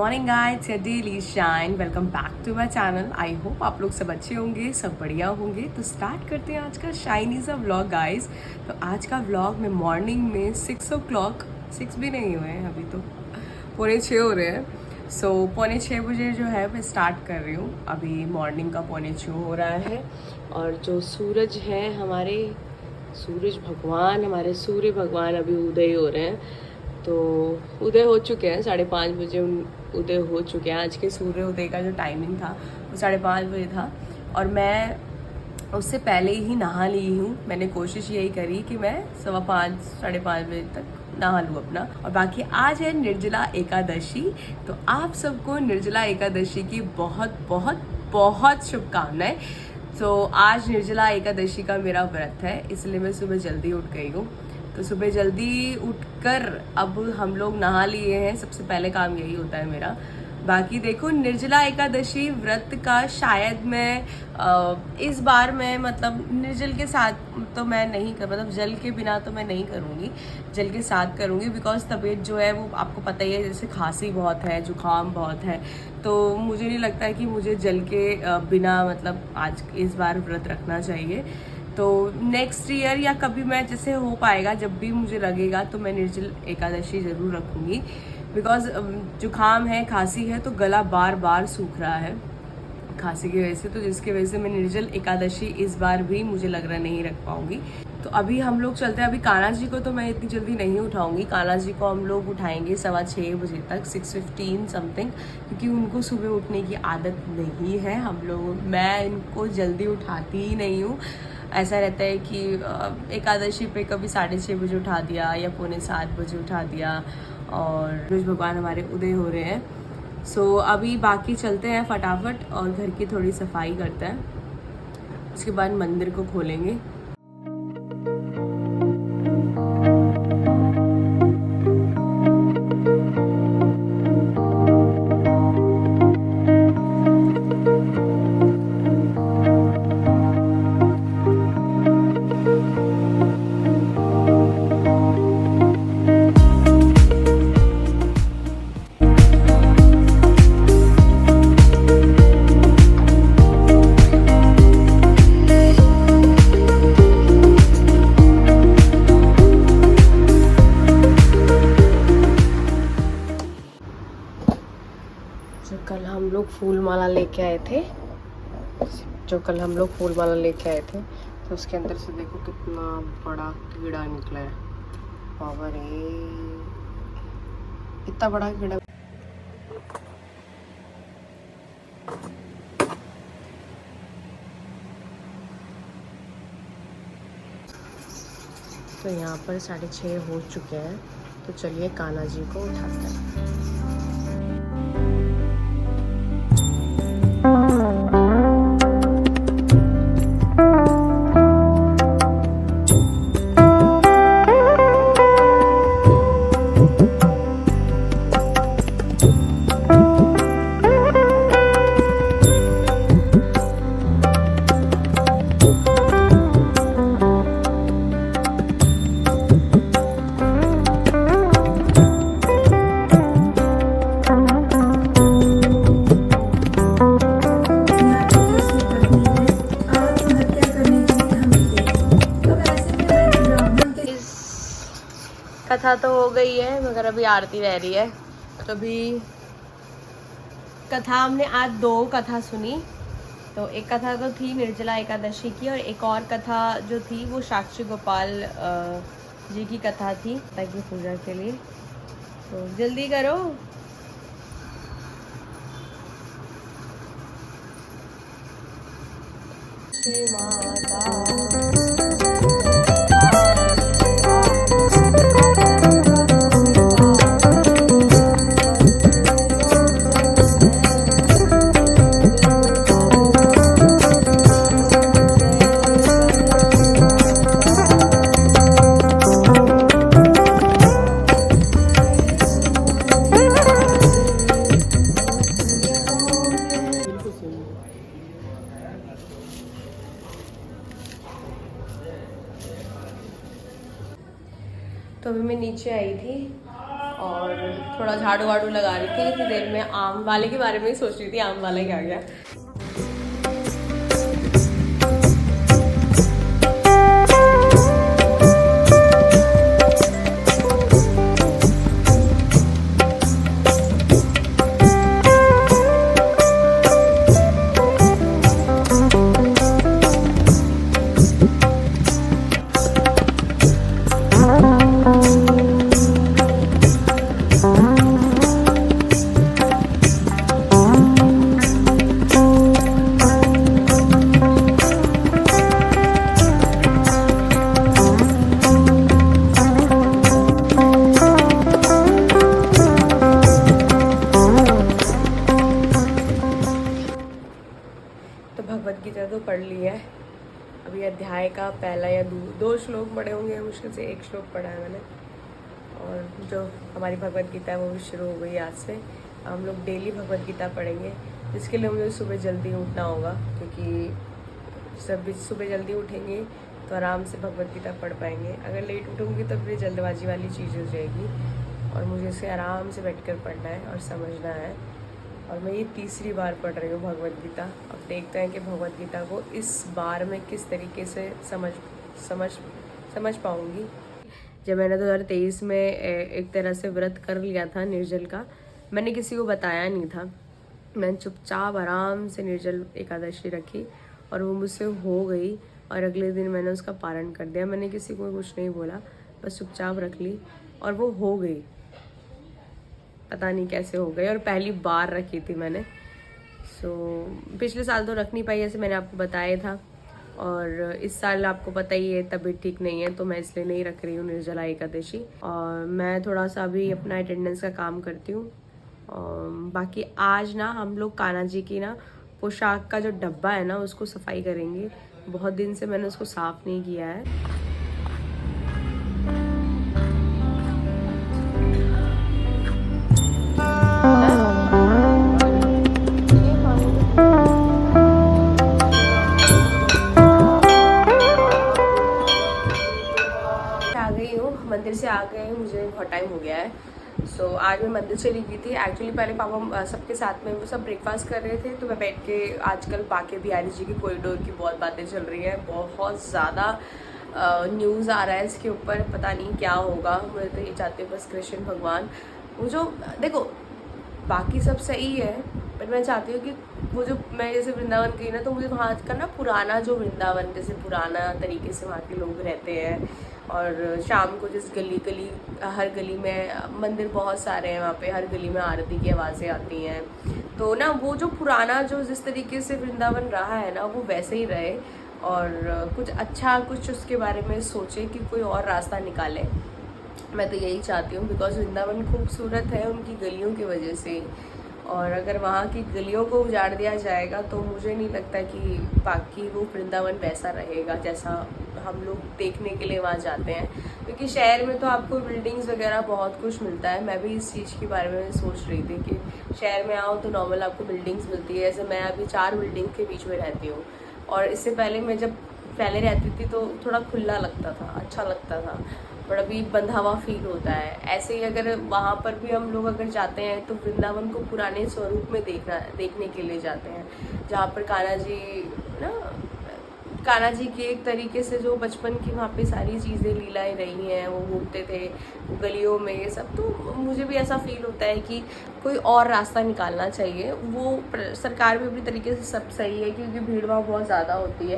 Morning guys, या daily shine. Welcome back to my channel. I hope आप लोग सब अच्छे होंगे, सब बढ़िया होंगे। तो स्टार्ट करते हैं आज का शाइनी सा व्लॉग गाइस। तो आज का व्लॉग में मॉर्निंग में 6 o'clock, 6 भी नहीं हुए हैं अभी, तो 5:45 हो रहे हैं। सो 5:45 बजे जो है मैं स्टार्ट कर रही हूँ। अभी मॉर्निंग का 5:45 हो रहा है। और जो सूरज है हमारे, सूरज भगवान, हमारे सूर्य भगवान अभी उदय हो रहे हैं। तो उदय हो चुके हैं, 5:30 बजे उदय हो चुके हैं। आज के सूर्य उदय का जो टाइमिंग था वो 5:30 बजे था। और मैं उससे पहले ही नहा ली हूँ। मैंने कोशिश यही करी कि मैं 5:15 5:30 बजे तक नहा लूँ अपना। और बाकी आज है निर्जला एकादशी। तो आप सबको निर्जला एकादशी की बहुत बहुत बहुत शुभकामनाएं। तो आज निर्जला एकादशी का मेरा व्रत है, इसलिए मैं सुबह जल्दी उठ गई हूँ। तो सुबह जल्दी उठकर अब हम लोग नहा लिए हैं। सबसे पहले काम यही होता है मेरा। बाकी देखो, निर्जला एकादशी व्रत का शायद मैं इस बार मैं मतलब निर्जल के साथ तो मैं नहीं कर, मतलब जल के बिना तो मैं नहीं करूँगी, जल के साथ करूँगी। बिकॉज तबीयत जो है वो आपको पता ही है, जैसे खांसी बहुत है, जुकाम बहुत है। तो मुझे नहीं लगता है कि मुझे जल के बिना मतलब आज इस बार व्रत रखना चाहिए। तो नेक्स्ट ईयर या कभी मैं जैसे हो पाएगा, जब भी मुझे लगेगा तो मैं निर्जल एकादशी ज़रूर रखूँगी। बिकॉज जुकाम है, खांसी है, तो गला बार बार सूख रहा है खांसी की वजह से। तो जिसकी वजह से मैं निर्जल एकादशी इस बार भी मुझे लग रहा नहीं रख पाऊँगी। तो अभी हम लोग चलते हैं। अभी कान्हा जी को तो मैं इतनी जल्दी नहीं उठाऊंगी। कान्हा जी को हम लोग उठाएंगे 6:15 बजे तक, 6:15 समथिंग, क्योंकि उनको सुबह उठने की आदत नहीं है। हम लोग, मैं इनको जल्दी उठाती ही नहीं हूँ। ऐसा रहता है कि एकादशी पे कभी 6:30 बजे उठा दिया या 6:45 बजे उठा दिया। और सूरज भगवान हमारे उदय हो रहे हैं। सो अभी बाकी चलते हैं फटाफट और घर की थोड़ी सफाई करते हैं। उसके बाद मंदिर को खोलेंगे। कल हम लोग फूल माला लेके आए थे, तो उसके अंदर से देखो कितना बड़ा कीड़ा निकला है। पावर है, इतना बड़ा कीड़ा। तो यहाँ पर 6:30 हो चुके हैं। तो चलिए कान्हा जी को उठाते हैं। कथा तो हो गई है, मगर अभी आरती रह रही है। तो अभी कथा हमने आज 2 कथा सुनी। तो एक कथा तो थी निर्जला एकादशी की, और एक और कथा जो थी वो साक्षी गोपाल जी की कथा थी ताकि पूजा के लिए। तो जल्दी करो। माता तो अभी मैं नीचे आई थी और थोड़ा झाड़ू वाड़ू लगा रही थी। इतनी देर में आम वाले के बारे में ही सोच रही थी, आम वाला ही आ गया। भगवद गीता तो पढ़ ली है। अभी अध्याय का पहला या दो श्लोक पढ़े होंगे, मुश्किल से एक श्लोक पढ़ा है मैंने। और जो हमारी भगवद गीता है वो भी शुरू हो गई आज से। हम लोग डेली भगवद गीता पढ़ेंगे, जिसके लिए मुझे सुबह जल्दी उठना होगा, क्योंकि सब सुबह जल्दी उठेंगे तो आराम से भगवद गीता पढ़ पाएंगे। अगर लेट उठूँगी तो फिर जल्दबाजी वाली चीज़ हो जाएगी, और मुझे इसे आराम से बैठ कर पढ़ना है और समझना है। और मैं ये तीसरी बार पढ़ रही हूँ भगवद गीता। अब देखते हैं कि भगवद गीता को इस बार में किस तरीके से समझ पाऊँगी। जब मैंने 2023 में एक तरह से व्रत कर लिया था निर्जल का, मैंने किसी को बताया नहीं था। मैंने चुपचाप आराम से निर्जल एकादशी रखी और वो मुझसे हो गई, और अगले दिन मैंने उसका पारण कर दिया। मैंने किसी को कुछ नहीं बोला, बस चुपचाप रख ली और वो हो गई। पता नहीं कैसे हो गई, और पहली बार रखी थी मैंने। पिछले साल तो रख नहीं पाई, जैसे मैंने आपको बताया था। और इस साल आपको पता ही है तबीयत ठीक नहीं है, तो मैं इसलिए नहीं रख रही हूँ निर्जला एकादशी। और मैं थोड़ा सा अभी अपना अटेंडेंस का काम करती हूँ। बाकी आज ना हम लोग कान्हा जी की ना पोशाक का जो डब्बा है ना, उसको सफाई करेंगे। बहुत दिन से मैंने उसको साफ़ नहीं किया है। मंदिर से आ गए, मुझे बहुत टाइम हो गया है। आज मैं मंदिर चली गई थी। एक्चुअली पहले पापा सबके साथ में वो सब ब्रेकफास्ट कर रहे थे, तो मैं बैठ के आजकल बाके बिहारी जी की कॉरिडोर की बहुत बातें चल रही है। बहुत ज़्यादा न्यूज़ आ रहा है इसके ऊपर, पता नहीं क्या होगा। मुझे तो ये चाहते हैं बस कृष्ण भगवान, वो जो देखो बाकी सब सही है, पर मैं चाहती हूँ कि वो जो मैं जैसे वृंदावन गई ना, तो मुझे वहाँ का ना पुराना जो वृंदावन, जैसे पुराना तरीके से वहाँ के लोग रहते हैं। और शाम को जिस गली हर गली में मंदिर बहुत सारे हैं, वहाँ पे हर गली में आरती की आवाज़ें आती हैं। तो ना वो जो पुराना जो जिस तरीके से वृंदावन रहा है ना, वो वैसे ही रहे। और कुछ अच्छा कुछ उसके बारे में सोचे कि कोई और रास्ता निकाले। मैं तो यही चाहती हूँ, बिकॉज वृंदावन खूबसूरत है उनकी गलियों की वजह से। और अगर वहाँ की गलियों को उजाड़ दिया जाएगा तो मुझे नहीं लगता कि बाकी वो वृंदावन वैसा रहेगा जैसा हम लोग देखने के लिए वहाँ जाते हैं। क्योंकि शहर में तो आपको बिल्डिंग्स वगैरह बहुत कुछ मिलता है। मैं भी इस चीज़ के बारे में सोच रही थी कि शहर में आओ तो नॉर्मल आपको बिल्डिंग्स मिलती है। जैसे मैं अभी 4 बिल्डिंग के बीच में रहती हूँ, और इससे पहले मैं जब पहले रहती थी तो थोड़ा खुला लगता था, अच्छा लगता था, बट अभी बंधा हुआ फील होता है। ऐसे ही अगर वहाँ पर भी हम लोग अगर जाते हैं तो वृंदावन को पुराने स्वरूप में देखने के लिए जाते हैं, जहाँ पर कान्हा जी की एक तरीके से जो बचपन की वहाँ पे सारी चीज़ें लीलाएं रही हैं, वो घूमते थे गलियों में, ये सब। तो मुझे भी ऐसा फील होता है कि कोई और रास्ता निकालना चाहिए। वो सरकार भी अपनी तरीके से सब सही है, क्योंकि भीड़ भाड़ बहुत ज़्यादा होती है,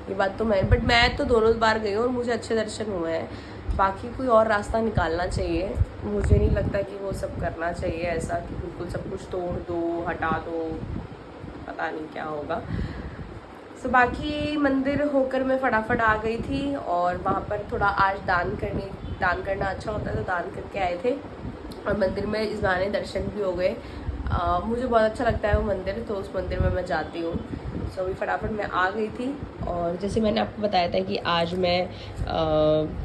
ये बात तो मैं तो दोनों बार गई हूँ और मुझे अच्छे दर्शन हुए हैं। बाकी कोई और रास्ता निकालना चाहिए। मुझे नहीं लगता कि वो सब करना चाहिए ऐसा कि बिल्कुल सब कुछ तोड़ दो, हटा दो, पता नहीं क्या होगा। बाकी मंदिर होकर मैं फटाफट आ गई थी, और वहाँ पर थोड़ा आज दान करना अच्छा होता है, तो दान करके आए थे। और मंदिर में इस बहाने दर्शन भी हो गए। मुझे बहुत अच्छा लगता है वो मंदिर, तो उस मंदिर में मैं जाती हूँ। अभी फटाफट मैं आ गई थी। और जैसे मैंने आपको बताया था कि आज मैं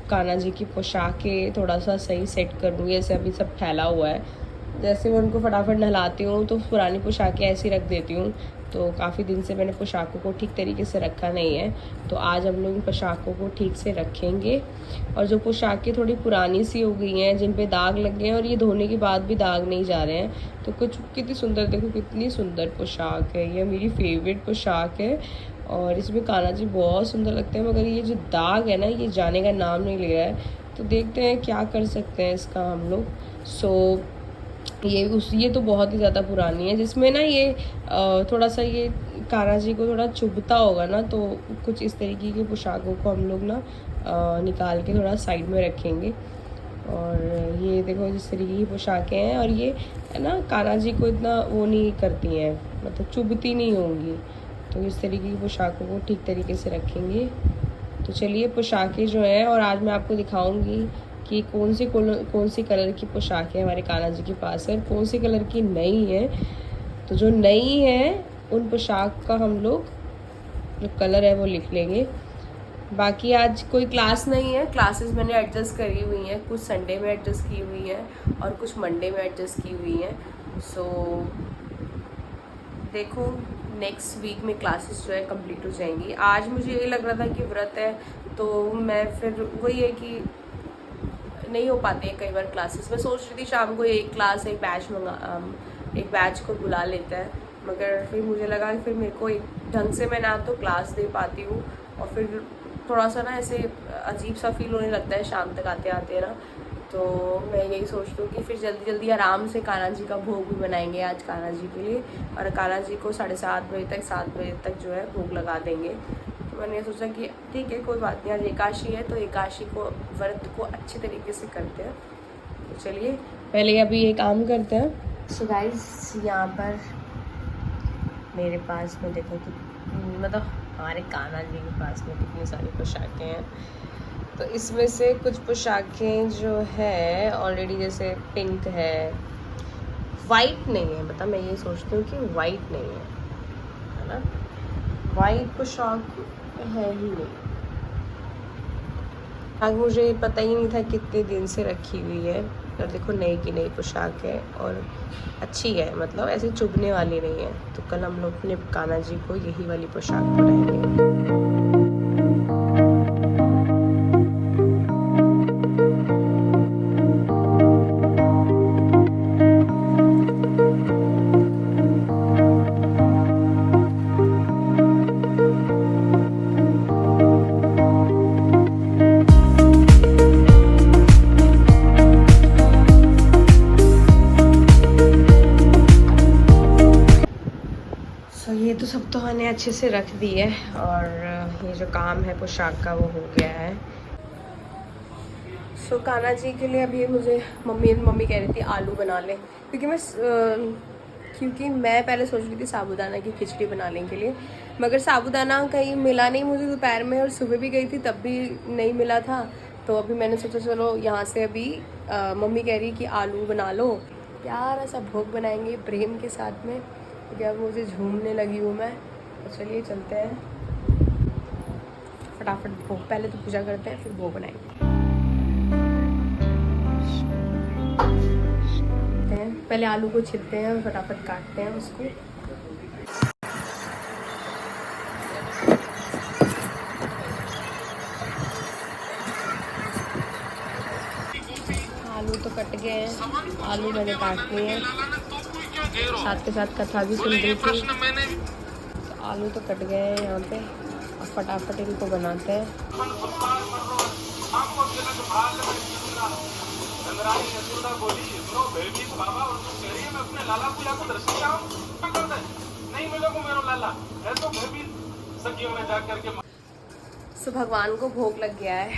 कान्हा जी की पोशाकें थोड़ा सा सही सेट करूँगी। जैसे अभी सब फैला हुआ है, जैसे मैं उनको फटाफट नहलाती हूँ तो पुरानी पोशाकें ऐसी रख देती हूँ, तो काफ़ी दिन से मैंने पोशाकों को ठीक तरीके से रखा नहीं है, तो आज हम लोग पोशाकों को ठीक से रखेंगे। और जो पोशाकें थोड़ी पुरानी सी हो गई हैं, जिन पे दाग लग गए हैं और ये धोने के बाद भी दाग नहीं जा रहे हैं, तो कुछ कितनी सुंदर, देखो कितनी सुंदर पोशाक है। ये मेरी फेवरेट पोशाक है और इसमें कान्हा जी बहुत सुंदर लगते हैं, मगर ये जो दाग है ना, ये जाने का नाम नहीं ले रहा है। तो देखते हैं क्या कर सकते हैं इसका हम लोग। ये तो बहुत ही ज़्यादा पुरानी है, जिसमें ना ये थोड़ा सा ये कान्हा जी को थोड़ा चुभता होगा ना, तो कुछ इस तरीके की पोशाकों को हम लोग ना निकाल के थोड़ा साइड में रखेंगे। और ये देखो जिस तरीके की पोशाकें हैं, और ये है ना कान्हा जी को इतना वो नहीं करती हैं, मतलब चुभती नहीं होंगी। तो इस तरीके की पोशाकों को ठीक तरीके से रखेंगे। तो चलिए पोशाकें जो हैं, और आज मैं आपको दिखाऊंगी कि कौन सी कलर की पोशाकें हमारे कान्हा जी के पास है और कौन सी कलर की नई है। तो जो नई है उन पोशाक का हम लोग जो कलर है वो लिख लेंगे। बाकी आज कोई क्लास नहीं है, क्लासेस मैंने एडजस्ट करी हुई हैं, कुछ संडे में एडजस्ट की हुई हैं और कुछ मंडे में एडजस्ट की हुई हैं। सो देखो नेक्स्ट वीक में क्लासेस जो है कंप्लीट हो जाएंगी। आज मुझे ये लग रहा था कि व्रत है, तो मैं फिर वही है कि नहीं हो पाते हैं कई बार क्लासेस। मैं सोच रही थी शाम को एक क्लास एक बैच को बुला लेता है, मगर फिर मुझे लगा कि फिर मेरे को एक ढंग से मैं ना तो क्लास दे पाती हूँ, और फिर थोड़ा सा ना ऐसे अजीब सा फील होने लगता है शाम तक आते आते ना। तो मैं यही सोचती हूँ कि फिर जल्दी जल्दी आराम से कान्हा जी का भोग भी बनाएंगे आज कान्हा जी के लिए, और कान्हा जी को 7:30 बजे तक 7 बजे तक जो है भोग लगा देंगे। तो मैंने सोचा कि ठीक है कोई बात नहीं, आज एकादशी है तो एकादशी को व्रत को अच्छे तरीके से करते हैं। तो चलिए पहले अभी ये काम करते हैं। सो गाइस यहाँ पर मेरे पास में देखो कि मतलब हमारे कान्हा जी के पास में कितनी सारी पोशाकें हैं। तो इसमें से कुछ पोशाकें जो है ऑलरेडी, जैसे पिंक है, वाइट नहीं है, बता मैं ये सोचती हूँ कि वाइट नहीं है ना, वाइट पोशाक है ही नहीं। आज मुझे पता ही नहीं था कितने दिन से रखी हुई है, और देखो नई की नई पोशाक है और अच्छी है, मतलब ऐसे चुभने वाली नहीं है। तो कल हम लोग अपने कान्हा जी को यही वाली पोशाक बनाएंगे। ये तो सब तो मैंने अच्छे से रख दी है, और ये जो काम है पोशाक का वो हो गया है। सो कान्हा जी के लिए अभी मुझे मम्मी कह रही थी आलू बना ले, क्योंकि मैं पहले सोच रही थी साबूदाना की खिचड़ी बनाने के लिए, मगर साबूदाना कहीं मिला नहीं मुझे दोपहर में, और सुबह भी गई थी तब भी नहीं मिला था। तो अभी मैंने सोचा चलो यहाँ से अभी मम्मी कह रही कि आलू बना लो, प्यारा सा भोग बनाएंगे प्रेम के साथ में, क्योंकि अब मुझे झूमने लगी हूँ मैं। तो चलिए चलते हैं फटाफट भोग, पहले तो पूजा करते हैं फिर भोग बनाएंगे। पहले आलू को छिलते हैं, फटाफट काटते हैं उसको। आलू तो कट गए हैं, आलू मैंने काट लिए हैं, साथ के साथ कथा भी सुन रही थी। तो आलू तो कट गए हैं यहाँ पे, अब फटाफट इनको बनाते हैं। सो भगवान को भोग लग गया है,